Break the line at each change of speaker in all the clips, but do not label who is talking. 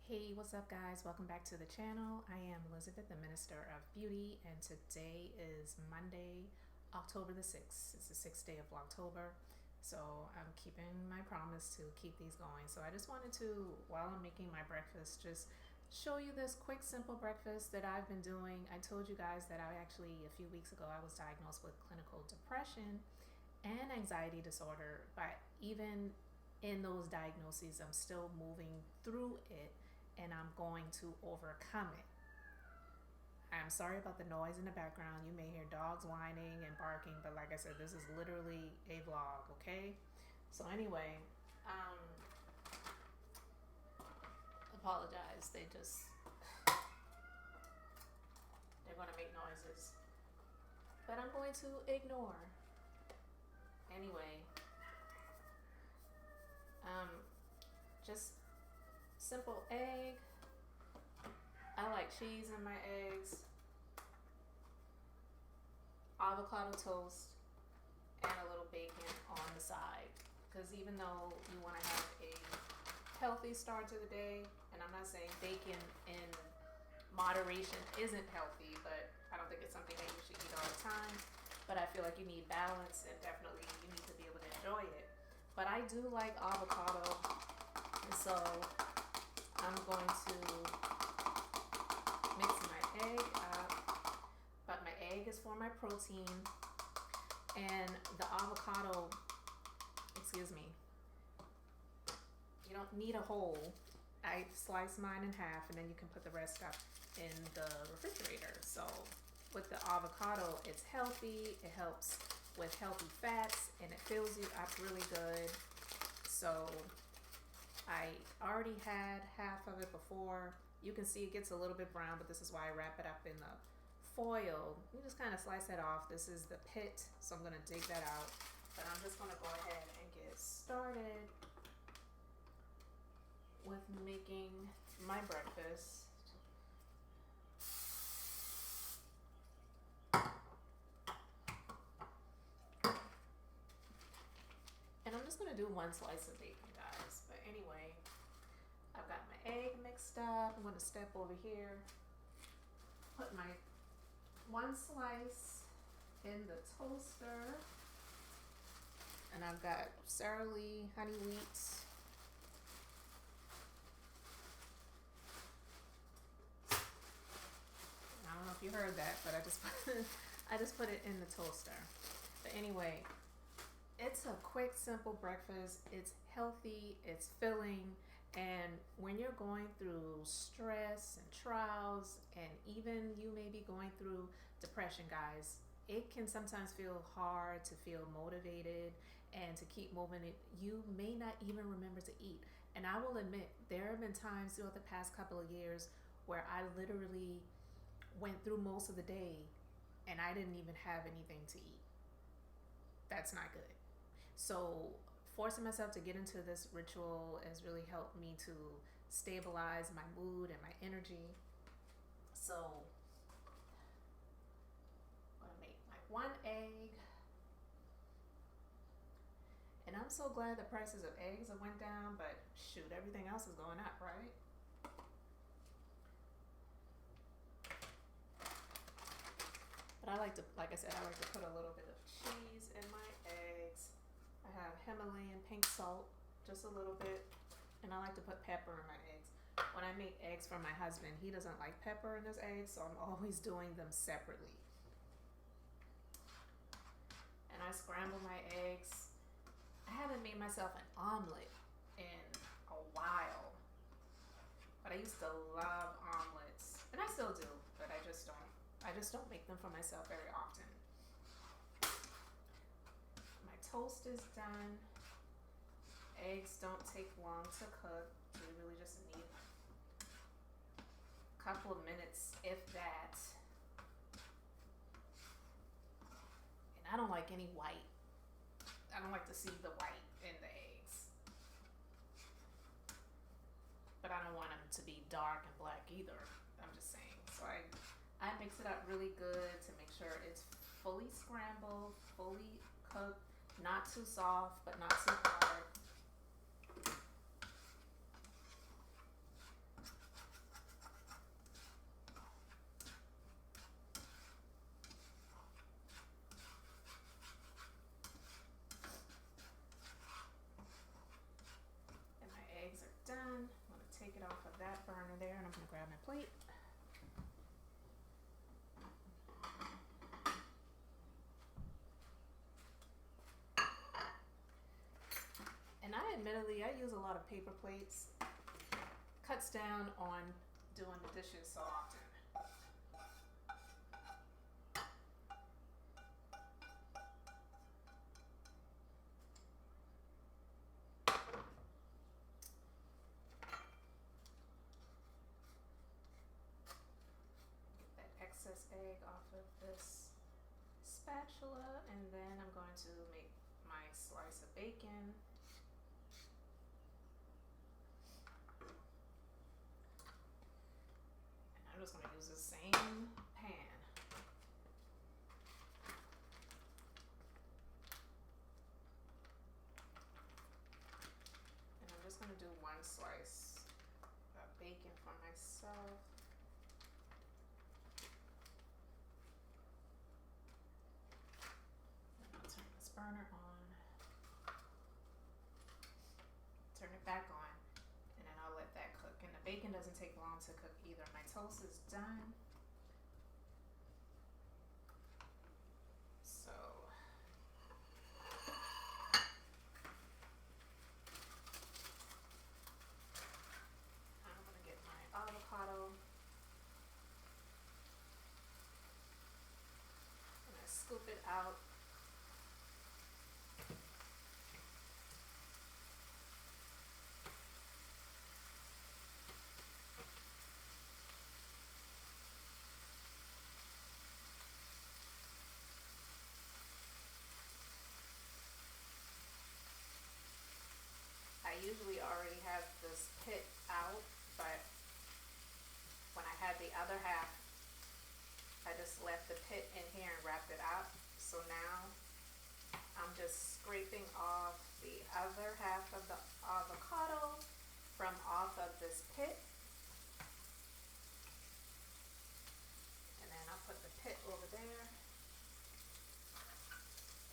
Hey, what's up, guys? Welcome back to the channel. I am Elizabeth, the Minister of Beauty, and today is Monday, October the 6th. It's the 6th day of Vlogtober, so I'm keeping my promise to keep these going. So I just wanted to, while I'm making my breakfast, just show you this quick, simple breakfast that I've been doing. I told you guys that I actually, a few weeks ago, I was diagnosed with clinical depression and anxiety disorder, but even in those diagnoses, I'm still moving through it and I'm going to overcome it. I'm sorry about the noise in the background. You may hear dogs whining and barking, but like I said, this is literally a vlog, okay? So anyway, apologize. They're gonna make noises, but I'm going to ignore. Anyway, just simple egg. I like cheese in my eggs, avocado toast, and a little bacon on the side. Because even though you want to have a healthy start to the day, and I'm not saying bacon in moderation isn't healthy, but I don't think it's something that you should eat all the time. But I feel like you need balance, and definitely you need to be able to enjoy it. But I do like avocado, and so I'm going to mix my egg up. But my egg is for my protein, and the avocado, excuse me, you don't need a whole. I slice mine in half, and then you can put the rest up in the refrigerator. So with the avocado, it's healthy, it helps with healthy fats, and it fills you up really good. So I already had half of it before. You can see it gets a little bit brown, but this is why I wrap it up in the foil. You just kind of slice that off. This is the pit, so I'm gonna dig that out. But I'm just gonna go ahead and get started with making my breakfast. And I'm just gonna do one slice of bacon, guys. But anyway, I've got my egg mixed up. I'm gonna step over here, put my one slice in the toaster, and I've got Sara Lee honey wheats. I don't know if you heard that, but I just put it in the toaster. But anyway, it's a quick, simple breakfast. It's healthy, it's filling, and when you're going through stress and trials, and even you may be going through depression, guys, it can sometimes feel hard to feel motivated and to keep moving. You may not even remember to eat. And I will admit, there have been times throughout the past couple of years where I literally went through most of the day and I didn't even have anything to eat. That's not good. So forcing myself to get into this ritual has really helped me to stabilize my mood and my energy. So I'm gonna make my one egg. And I'm so glad the prices of eggs have went down, but shoot, everything else is going up, right? But I like to, like I said, I like to put a little bit of cheese in my eggs. I have Himalayan pink salt, just a little bit. And I like to put pepper in my eggs. When I make eggs for my husband, he doesn't like pepper in his eggs, so I'm always doing them separately. And I scramble my eggs. I haven't made myself an omelet in a while, but I used to love omelets, and I still do, but I just don't make them for myself very often. My toast is done. Eggs don't take long to cook. They really just need a couple of minutes, if that. And I don't like any white. I don't like to see the white in the eggs. But I don't want them to be dark and black either. I'm just saying. So I mix it up really good to make sure it's fully scrambled, fully cooked, not too soft, but not too hard. done. I'm going to take it off of that burner there, and I'm going to grab my plate. And I use a lot of paper plates. Cuts down on doing the dishes so often. Get that excess egg off of this spatula, and then I'm going to make my slice of bacon. I'm just going to use the same pan. And I'm just going to do one slice of bacon for myself. And I'll turn this burner on. Turn it back on. And then I'll let that cook. And the bacon doesn't take long to cook either. My toast is done. So I'm gonna get my avocado. And I scoop it out. I usually already have this pit out, but when I had the other half, I just left the pit in here and wrapped it up. So now I'm just scraping off the other half of the avocado from off of this pit. And then I'll put the pit over there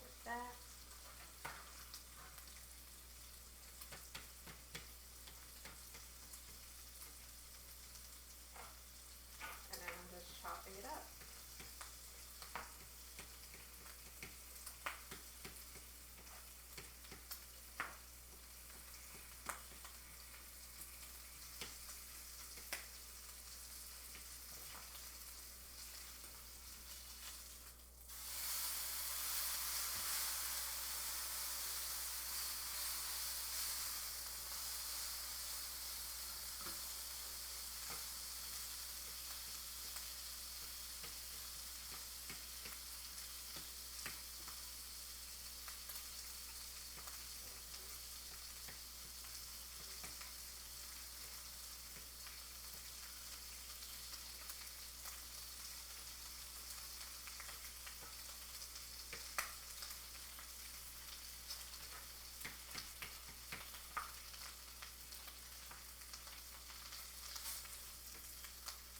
with that. And then I'm just chopping it up.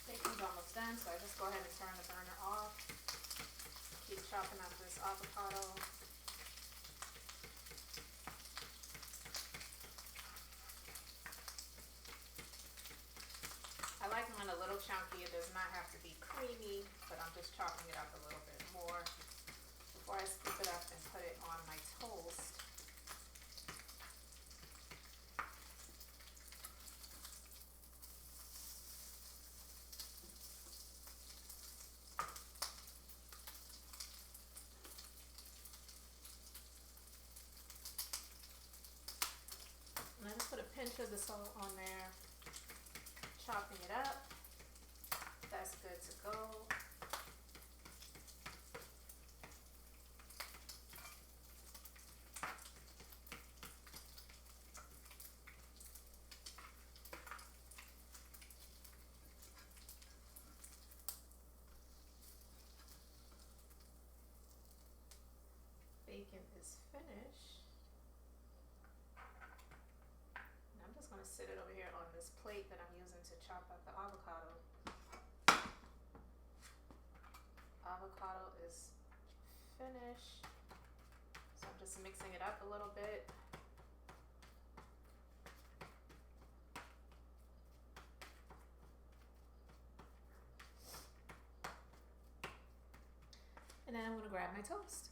Bacon's almost done, so I just go ahead and turn the burner off. Keep chopping up this avocado. I like mine a little chunky. It does not have to be creamy, but I'm just chopping it up a little bit more before I scoop it up and put it on my toast. And I just put a pinch of the salt on there, chopping it up. That's good to go. Bacon is finished. And I'm just going to sit it over here on this plate that I'm using to chop up the avocado. Avocado is finished. So I'm just mixing it up a little bit. And I'm gonna grab my toast.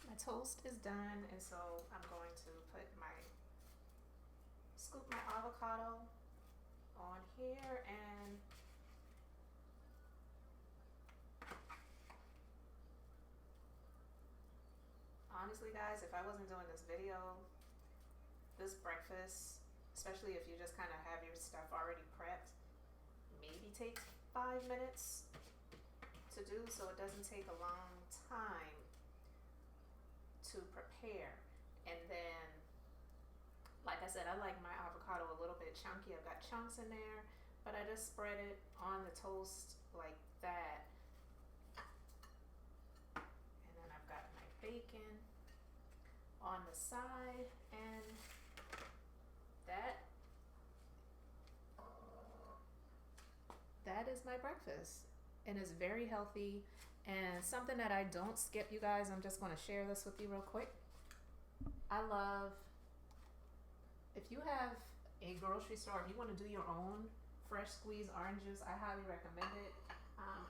My toast is done, and so I'm going to scoop my avocado on here, and honestly guys, if I wasn't doing this video, this breakfast, especially if you just kind of have your stuff already prepped, maybe takes 5 minutes to do, so it doesn't take a long time to prepare. And then, like I said, I like my avocado a little bit chunky. I've got chunks in there, but I just spread it on the toast like that. And then I've got my bacon on the side, and that is my breakfast. And it's very healthy, and something that I don't skip, you guys. I'm just going to share this with you real quick. I love, if you have a grocery store, if you want to do your own fresh squeezed orange juice, I highly recommend it.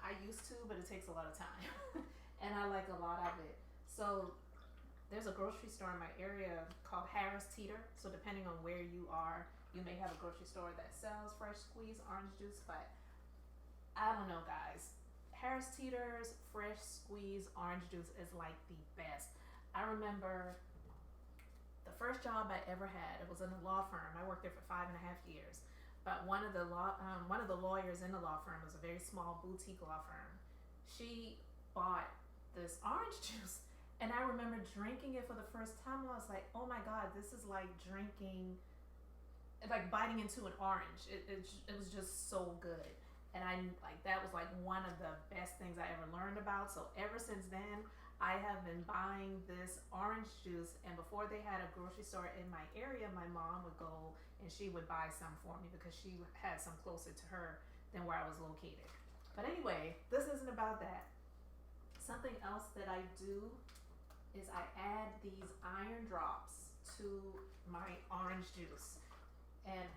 I used to, but it takes a lot of time and I like a lot of it. So there's a grocery store in my area called Harris Teeter. So depending on where you are, you may have a grocery store that sells fresh squeezed orange juice, but I don't know guys, Harris Teeter's fresh squeezed orange juice is like the best. I remember the first job I ever had, it was in a law firm. I worked there for 5.5 years. But one of the lawyers in the law firm was a very small boutique law firm. She bought this orange juice, and I remember drinking it for the first time. And I was like, oh my God, this is like like biting into an orange. It was just so good. And that was like one of the best things I ever learned about. So ever since then, I have been buying this orange juice, and before they had a grocery store in my area, my mom would go and she would buy some for me because she had some closer to her than where I was located. But anyway, this isn't about that. Something else that I do is I add these iron drops to my orange juice. And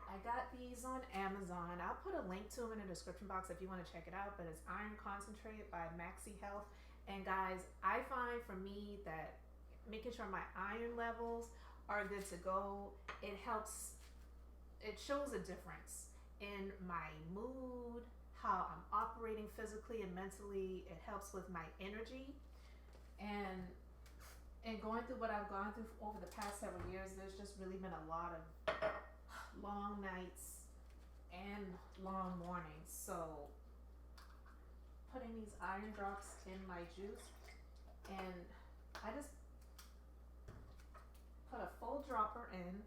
I got these on Amazon. I'll put a link to them in the description box if you want to check it out, but it's Iron Concentrate by Maxi Health. And guys, I find for me that making sure my iron levels are good to go, it shows a difference in my mood, how I'm operating physically and mentally. It helps with my energy. And going through what I've gone through over the past several years, there's just really been a lot of long nights and long mornings. So putting these iron drops in my juice, and I just put a full dropper in.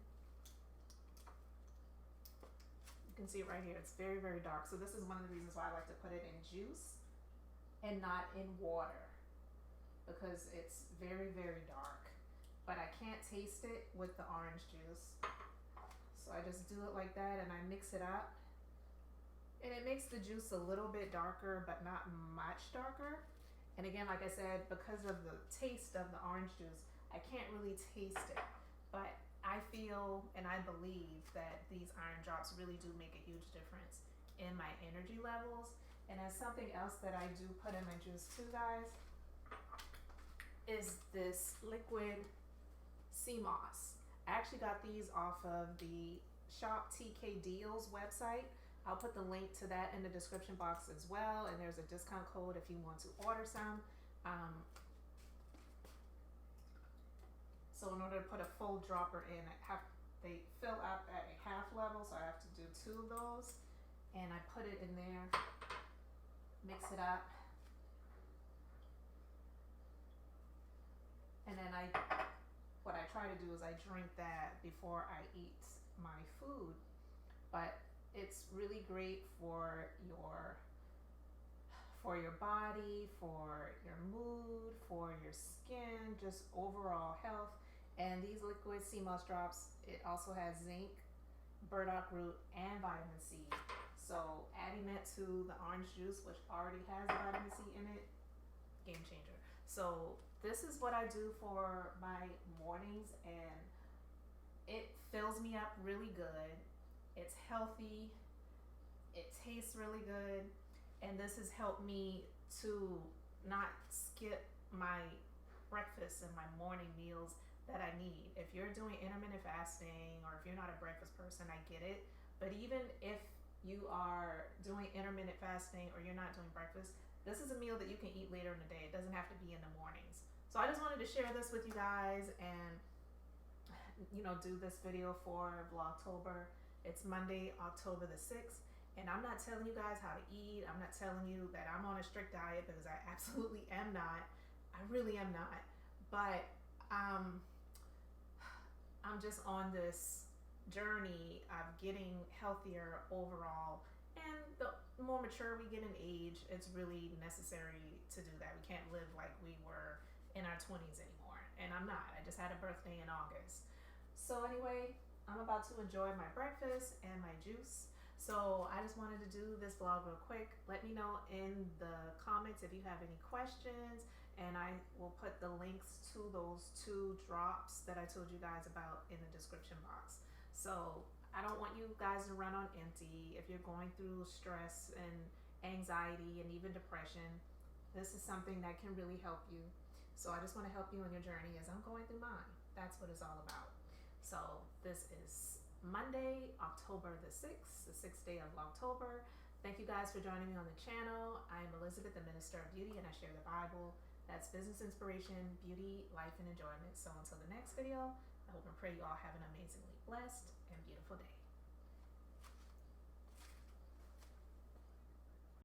You can see it right here. It's very, very dark. So this is one of the reasons why I like to put it in juice and not in water, because it's very, very dark. But I can't taste it with the orange juice. So I just do it like that, and I mix it up. And it makes the juice a little bit darker, but not much darker. And again, like I said, because of the taste of the orange juice, I can't really taste it. But I feel and I believe that these iron drops really do make a huge difference in my energy levels. And as something else that I do put in my juice too, guys, is this liquid sea moss. I actually got these off of the Shop TK Deals website. I'll put the link to that in the description box as well, and there's a discount code if you want to order some. So in order to put a full dropper in, they fill up at a half level, so I have to do 2 of those. And I put it in there, mix it up, and then what I try to do is I drink that before I eat my food. But it's really great for your body, for your mood, for your skin, just overall health. And these liquid sea moss drops, it also has zinc, burdock root, and vitamin C. So adding that to the orange juice, which already has vitamin C in it, game changer. So this is what I do for my mornings, and it fills me up really good. It's healthy. It tastes really good. And this has helped me to not skip my breakfast and my morning meals that I need. If you're doing intermittent fasting or if you're not a breakfast person, I get it. But even if you are doing intermittent fasting or you're not doing breakfast, this is a meal that you can eat later in the day. It doesn't have to be in the mornings. So I just wanted to share this with you guys and, you know, do this video for Vlogtober. It's Monday, October the 6th. And I'm not telling you guys how to eat. I'm not telling you that I'm on a strict diet, because I absolutely am not. I really am not. But I'm just on this journey of getting healthier overall. And the more mature we get in age, it's really necessary to do that. We can't live like we were in our 20s anymore. And I'm not. I just had a birthday in August. So anyway, I'm about to enjoy my breakfast and my juice. So I just wanted to do this vlog real quick. Let me know in the comments if you have any questions, and I will put the links to those 2 drops that I told you guys about in the description box. So I don't want you guys to run on empty. If you're going through stress and anxiety and even depression, this is something that can really help you. So I just want to help you on your journey as I'm going through mine. That's what it's all about. So this is Monday, October the 6th, the 6th day of Vlogtober. Thank you guys for joining me on the channel. I'm Elizabeth, the Minister of Beauty, and I share the Bible. That's business inspiration, beauty, life, and enjoyment. So until the next video, I hope and pray you all have an amazingly blessed